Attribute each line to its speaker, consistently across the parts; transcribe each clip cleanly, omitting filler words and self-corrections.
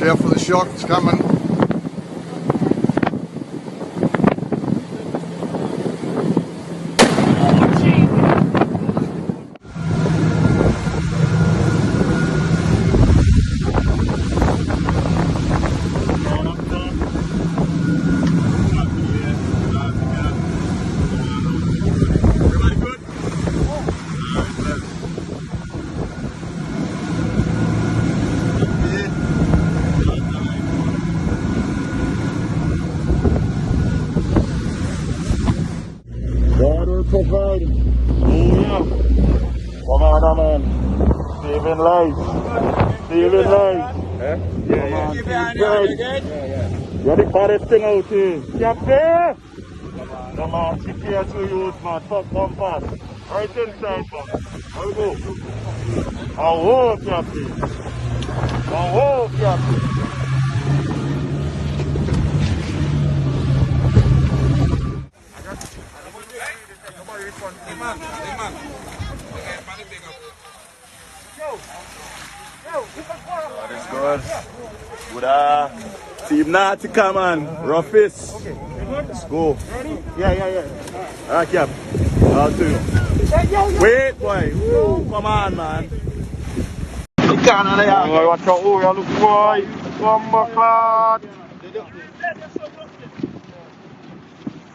Speaker 1: out for the shock, it's coming.
Speaker 2: Provide. Yeah. Come on, man. Saving lives. Saving lives.
Speaker 3: Yeah, yeah.
Speaker 2: Keep You're the baddest thing out here. Captain! Come on, CPS to use, man. Top one pass. Right inside, man. There we go. Oh, Captain. Oh, Captain.
Speaker 3: That is good. Good, Team Nautica, man. Roughest.
Speaker 2: Okay.
Speaker 3: Let's go.
Speaker 2: Ready? Yeah.
Speaker 3: Alright, Cap. All to you. Wait, boy. Woo, come on, man.
Speaker 2: Watch out, oh, you look boy. One more clot.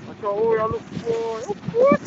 Speaker 2: Watch out, oh, you look boy. What?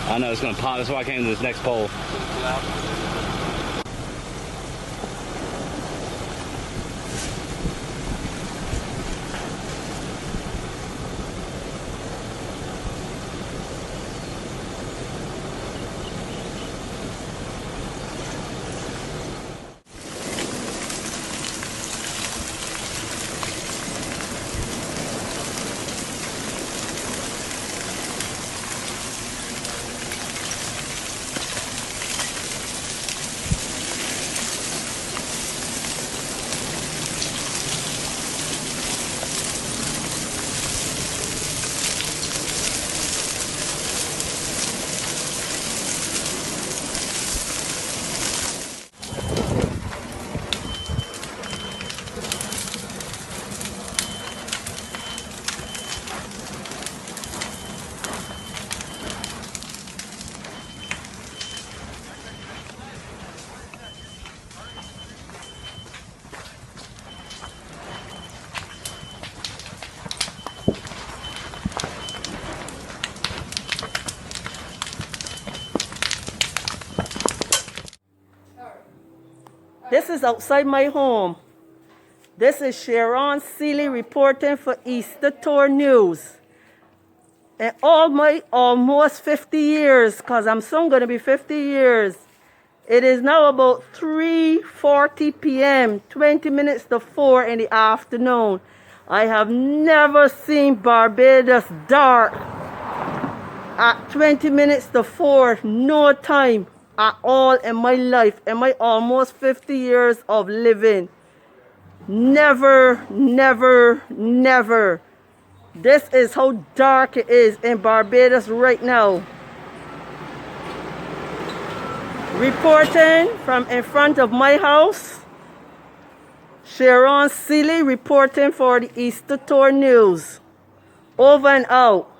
Speaker 4: I know it's gonna pop. That's why I came to this next pole.
Speaker 5: This is outside my home. This is Sharon Seeley reporting for Easter Tour News. And all my almost 50 years, because I'm soon going to be 50 years. It is now about 3:40 p.m., 20 minutes to 4 in the afternoon. I have never seen Barbados dark at 20 minutes to 4, no time at all in my life, in my almost 50 years of living. Never, never, never. This is how dark it is in Barbados right now. Reporting from in front of my house, Sharon Seeley reporting for the Easter Tour News. Over and out.